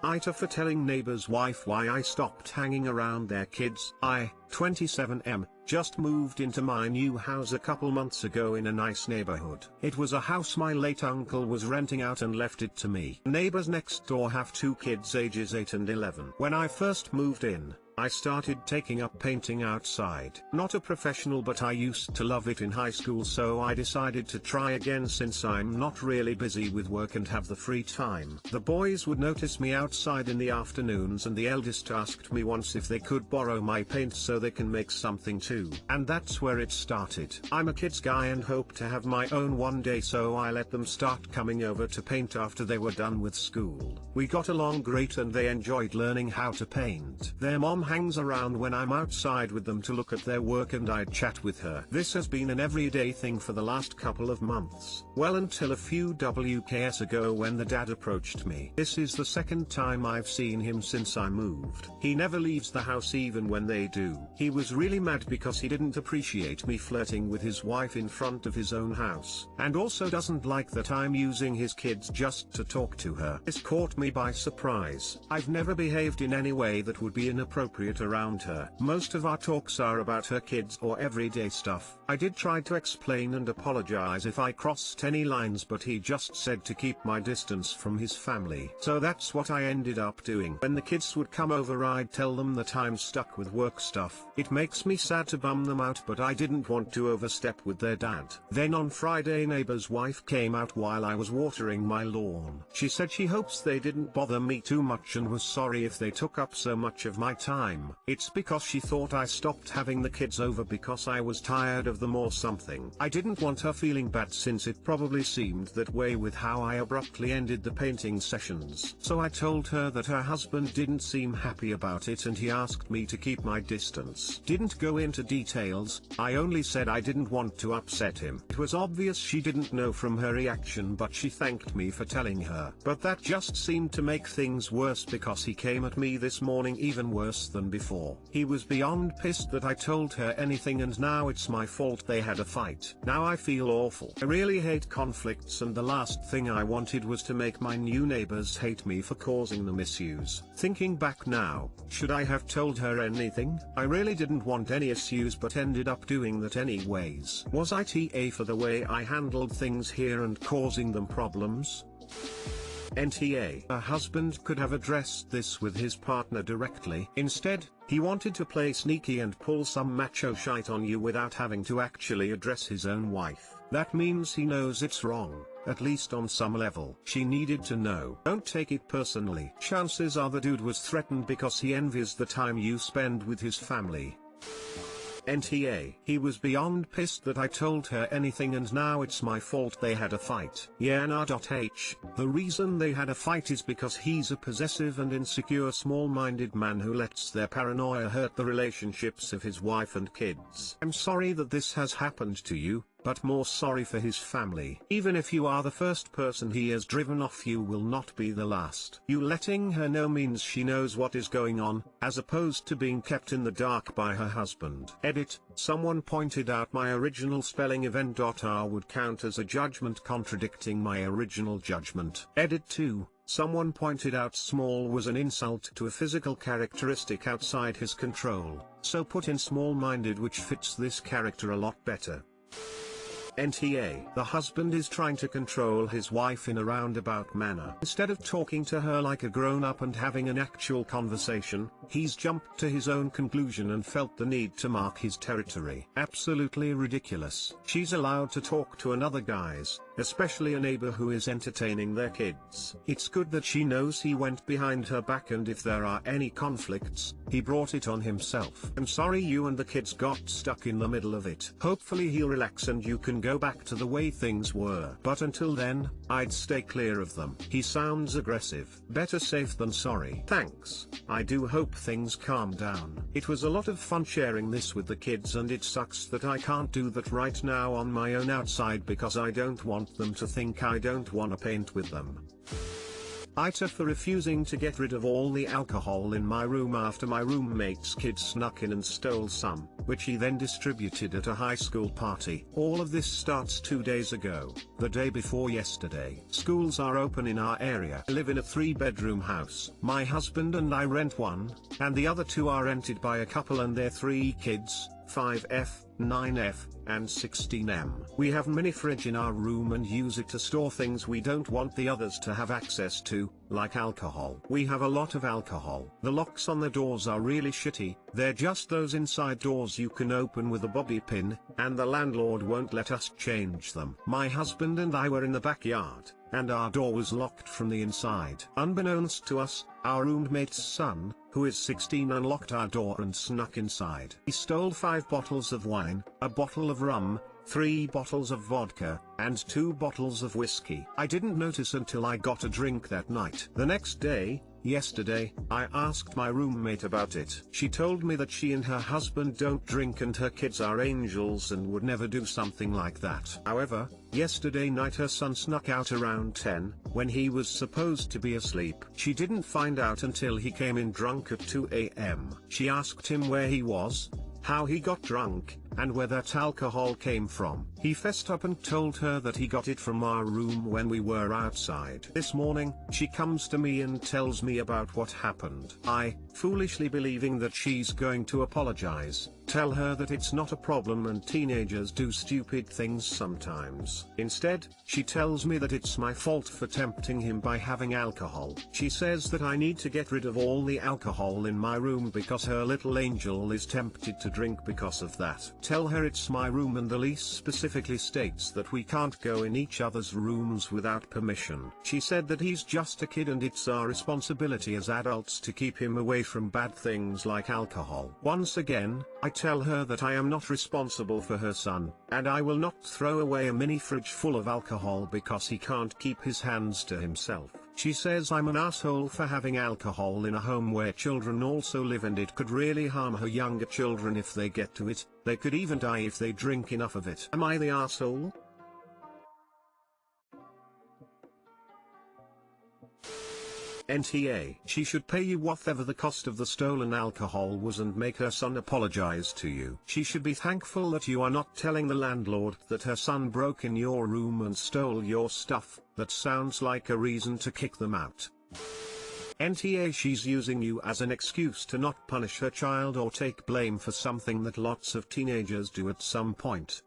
AITA for telling neighbor's wife why I stopped hanging around their kids. I, 27M, just moved into my new house a couple months ago in a nice neighborhood. It was a house my late uncle was renting out and left it to me. Neighbors next door have two kids ages 8 and 11. When I first moved in, I started taking up painting outside. Not a professional, but I used to love it in high school, so I decided to try again since I'm not really busy with work and have the free time. The boys would notice me outside in the afternoons, and the eldest asked me once if they could borrow my paint so they can make something too. And that's where it started. I'm a kids guy and hope to have my own one day, so I let them start coming over to paint after they were done with school. We got along great and they enjoyed learning how to paint. Their mom hangs around when I'm outside with them to look at their work, and I'd chat with her. This has been an everyday thing for the last couple of months. Well, until a few WKS ago when the dad approached me. This is the second time I've seen him since I moved. He never leaves the house even when they do. He was really mad because he didn't appreciate me flirting with his wife in front of his own house, and also doesn't like that I'm using his kids just to talk to her. This caught me by surprise. I've never behaved in any way that would be inappropriate around her. Most of our talks are about her kids or everyday stuff. I did try to explain and apologize if I crossed any lines, but he just said to keep my distance from his family. So that's what I ended up doing. When the kids would come over, I'd tell them that I'm stuck with work stuff. It makes me sad to bum them out, but I didn't want to overstep with their dad. Then on Friday, neighbor's wife came out while I was watering my lawn. She said she hopes they didn't bother me too much and was sorry if they took up so much of my time. It's because she thought I stopped having the kids over because I was tired of them or something. I didn't want her feeling bad since it probably seemed that way with how I abruptly ended the painting sessions. So I told her that her husband didn't seem happy about it and he asked me to keep my distance. Didn't go into details, I only said I didn't want to upset him. It was obvious she didn't know from her reaction, but she thanked me for telling her. But that just seemed to make things worse because he came at me this morning even worse than before. He was beyond pissed that I told her anything, and now it's my fault they had a fight. Now I feel awful. I really hate conflicts, and the last thing I wanted was to make my new neighbors hate me for causing them issues. Thinking back now, should I have told her anything? I really didn't want any issues but ended up doing that anyways. Was I TA for the way I handled things here and causing them problems? NTA. A husband could have addressed this with his partner directly. Instead, he wanted to play sneaky and pull some macho shite on you without having to actually address his own wife. That means he knows it's wrong, at least on some level. She needed to know. Don't take it personally. Chances are the dude was threatened because he envies the time you spend with his family. NTA. He was beyond pissed that I told her anything and now it's my fault they had a fight. Yeah, nah.h. The reason they had a fight is because he's a possessive and insecure small-minded man who lets their paranoia hurt the relationships of his wife and kids. I'm sorry that this has happened to you, but more sorry for his family. Even if you are the first person he has driven off, you will not be the last. You letting her know means she knows what is going on, as opposed to being kept in the dark by her husband. Edit. Someone pointed out my original spelling event.r would count as a judgment contradicting my original judgment. Edit 2. Someone pointed out small was an insult to a physical characteristic outside his control, so put in small-minded, which fits this character a lot better. NTA. The husband is trying to control his wife in a roundabout manner. Instead of talking to her like a grown-up and having an actual conversation, he's jumped to his own conclusion and felt the need to mark his territory. Absolutely ridiculous. She's allowed to talk to another guys, especially a neighbor who is entertaining their kids. It's good that she knows he went behind her back, and if there are any conflicts, he brought it on himself. I'm sorry you and the kids got stuck in the middle of it. Hopefully he'll relax and you can go back to the way things were. But until then, I'd stay clear of them. He sounds aggressive. Better safe than sorry. Thanks. I do hope things calm down. It was a lot of fun sharing this with the kids, and it sucks that I can't do that right now on my own outside because I don't want them to think I don't wanna paint with them. AITA for refusing to get rid of all the alcohol in my room after my roommate's kid snuck in and stole some, which he then distributed at a high school party. All of this starts 2 days ago, the day before yesterday. Schools are open in our area. I live in a 3-bedroom house. My husband and I rent one, and the other 2 are rented by a couple and their 3 kids, 5F, 9F, and 16M. We have a mini fridge in our room and use it to store things we don't want the others to have access to, like alcohol. We have a lot of alcohol. The locks on the doors are really shitty, they're just those inside doors you can open with a bobby pin, and the landlord won't let us change them. My husband and I were in the backyard, and our door was locked from the inside. Unbeknownst to us, our roommate's son, who is 16, unlocked our door and snuck inside. He stole 5 bottles of wine, a bottle of rum, 3 bottles of vodka, and 2 bottles of whiskey. I didn't notice until I got a drink that night. The next day, yesterday, I asked my roommate about it. She told me that she and her husband don't drink and her kids are angels and would never do something like that. However, yesterday night her son snuck out around 10, when he was supposed to be asleep. She didn't find out until he came in drunk at 2 a.m. She asked him where he was, how he got drunk, and where that alcohol came from. He fessed up and told her that he got it from our room when we were outside. This morning, she comes to me and tells me about what happened. I, foolishly believing that she's going to apologize, tell her that it's not a problem and teenagers do stupid things sometimes. Instead, she tells me that it's my fault for tempting him by having alcohol. She says that I need to get rid of all the alcohol in my room because her little angel is tempted to drink because of that. Tell her it's my room and the lease specifically states that we can't go in each other's rooms without permission. She said that he's just a kid and it's our responsibility as adults to keep him away from bad things like alcohol. Once again, I tell her that I am not responsible for her son, and I will not throw away a mini fridge full of alcohol because he can't keep his hands to himself. She says I'm an asshole for having alcohol in a home where children also live and it could really harm her younger children if they get to it. They could even die if they drink enough of it. Am I the asshole? NTA. She should pay you whatever the cost of the stolen alcohol was and make her son apologize to you. She should be thankful that you are not telling the landlord that her son broke in your room and stole your stuff. That sounds like a reason to kick them out. NTA. She's using you as an excuse to not punish her child or take blame for something that lots of teenagers do at some point.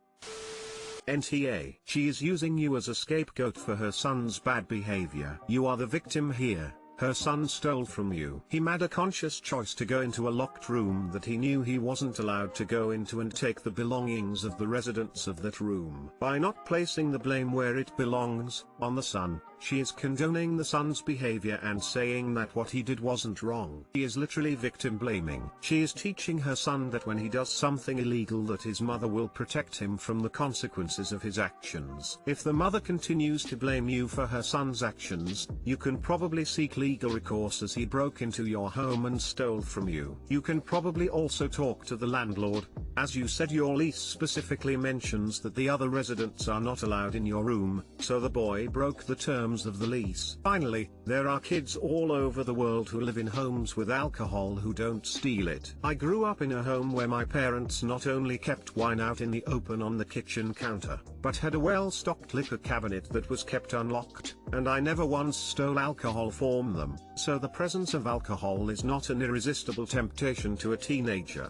NTA. She is using you as a scapegoat for her son's bad behavior. You are the victim here. Her son stole from you. He made a conscious choice to go into a locked room that he knew he wasn't allowed to go into and take the belongings of the residents of that room. By not placing the blame where it belongs, on the son, she is condoning the son's behavior and saying that what he did wasn't wrong. She is literally victim blaming. She is teaching her son that when he does something illegal that his mother will protect him from the consequences of his actions. If the mother continues to blame you for her son's actions, you can probably seek legal recourse as he broke into your home and stole from you. You can probably also talk to the landlord, as you said your lease specifically mentions that the other residents are not allowed in your room, so the boy broke the terms of the lease. Finally, there are kids all over the world who live in homes with alcohol who don't steal it. I grew up in a home where my parents not only kept wine out in the open on the kitchen counter, but had a well-stocked liquor cabinet that was kept unlocked, and I never once stole alcohol from them, so the presence of alcohol is not an irresistible temptation to a teenager.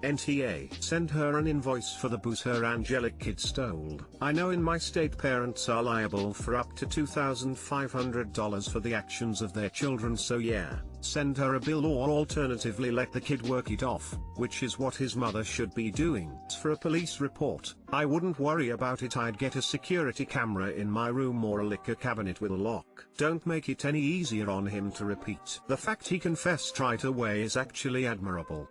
NTA. Send her an invoice for the booze her angelic kid stole. I know in my state parents are liable for up to $2,500 for the actions of their children, so yeah, send her a bill or alternatively let the kid work it off, which is what his mother should be doing. As for a police report, I wouldn't worry about it. I'd get a security camera in my room or a liquor cabinet with a lock. Don't make it any easier on him to repeat. The fact he confessed right away is actually admirable.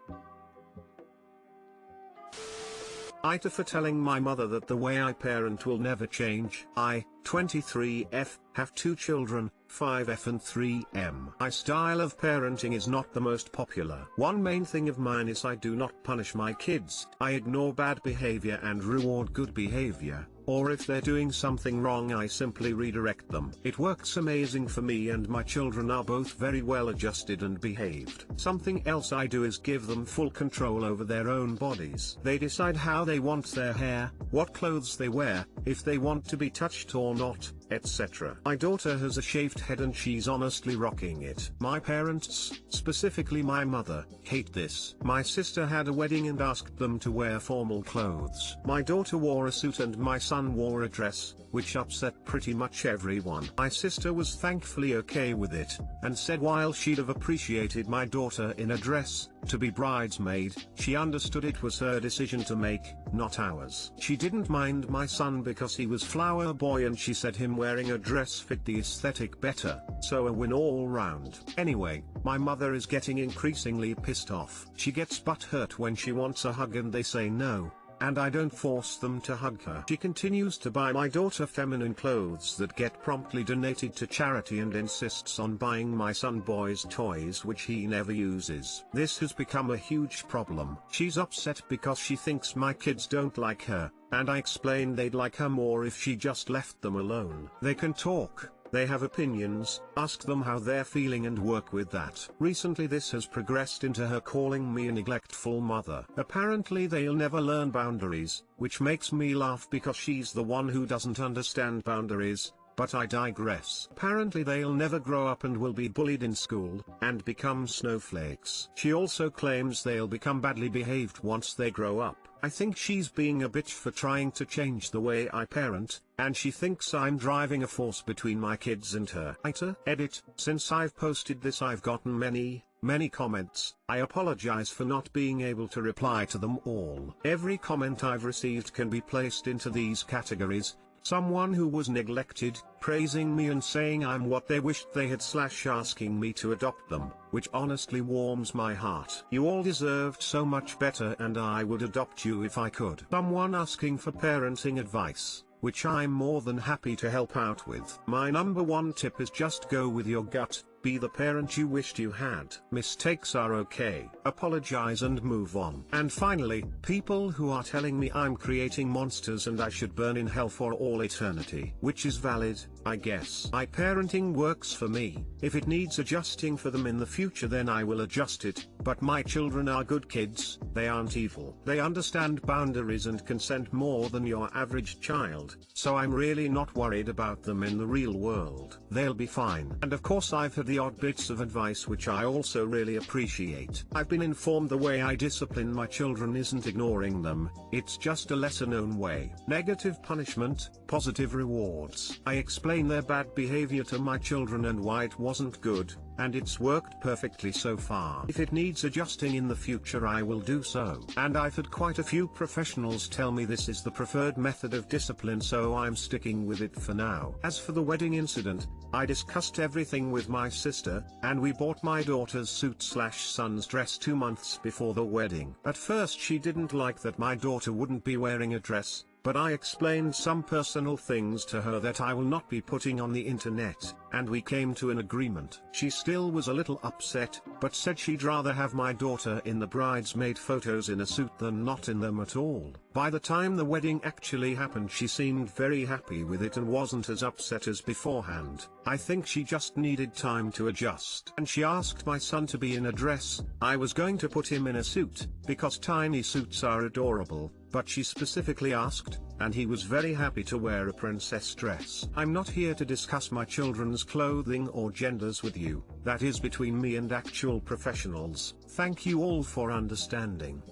AITA for telling my mother that the way I parent will never change. I, 23F, have 2 children, 5F and 3M. My style of parenting is not the most popular. One main thing of mine is I do not punish my kids. I ignore bad behavior and reward good behavior, or if they're doing something wrong I simply redirect them. It works amazing for me, and my children are both very well adjusted and behaved. Something else I do is give them full control over their own bodies. They decide how they want their hair, what clothes they wear, if they want to be touched or not, etc. My daughter has a shaved head and she's honestly rocking it. My parents, specifically my mother, hate this. My sister had a wedding and asked them to wear formal clothes. My daughter wore a suit and my son wore a dress, which upset pretty much everyone. My sister was thankfully okay with it, and said while she'd have appreciated my daughter in a dress, to be bridesmaid, she understood it was her decision to make, not ours. She didn't mind my son because he was flower boy and she said him wearing a dress fit the aesthetic better, so a win all round. Anyway, my mother is getting increasingly pissed off. She gets butthurt when she wants a hug and they say no, and I don't force them to hug her. She continues to buy my daughter feminine clothes that get promptly donated to charity and insists on buying my son boys toys which he never uses. This has become a huge problem. She's upset because she thinks my kids don't like her, and I explain they'd like her more if she just left them alone. They can talk, they have opinions, ask them how they're feeling and work with that. Recently this has progressed into her calling me a neglectful mother. Apparently they'll never learn boundaries, which makes me laugh because she's the one who doesn't understand boundaries. But I digress. Apparently they'll never grow up and will be bullied in school, and become snowflakes. She also claims they'll become badly behaved once they grow up. I think she's being a bitch for trying to change the way I parent, and she thinks I'm driving a force between my kids and her. AITA edit. Since I've posted this I've gotten many comments. I apologize for not being able to reply to them all. Every comment I've received can be placed into these categories. Someone who was neglected, praising me and saying I'm what they wished they had / asking me to adopt them, which honestly warms my heart. You all deserved so much better and I would adopt you if I could. Someone asking for parenting advice, which I'm more than happy to help out with. My number one tip is just go with your gut. Be the parent you wished you had. Mistakes are okay. Apologize and move on. And finally, people who are telling me I'm creating monsters and I should burn in hell for all eternity. Which is valid, I guess. My parenting works for me. If it needs adjusting for them in the future then I will adjust it, but my children are good kids, they aren't evil. They understand boundaries and consent more than your average child, so I'm really not worried about them in the real world. They'll be fine. And of course I've had the odd bits of advice which I also really appreciate. I've been informed the way I discipline my children isn't ignoring them, it's just a lesser known way. Negative punishment, positive rewards. I explain their bad behavior to my children and why it wasn't good, and it's worked perfectly so far. If it needs adjusting in the future I will do so. And I've had quite a few professionals tell me this is the preferred method of discipline, so I'm sticking with it for now. As for the wedding incident, I discussed everything with my sister, and we bought my daughter's suit/son's dress 2 months before the wedding. At first she didn't like that my daughter wouldn't be wearing a dress, but I explained some personal things to her that I will not be putting on the internet, and we came to an agreement. She still was a little upset, but said she'd rather have my daughter in the bridesmaid photos in a suit than not in them at all. By the time the wedding actually happened she seemed very happy with it and wasn't as upset as beforehand. I think she just needed time to adjust. And she asked my son to be in a dress. I was going to put him in a suit, because tiny suits are adorable, but she specifically asked, and he was very happy to wear a princess dress. I'm not here to discuss my children's clothing or genders with you, that is between me and actual professionals. Thank you all for understanding.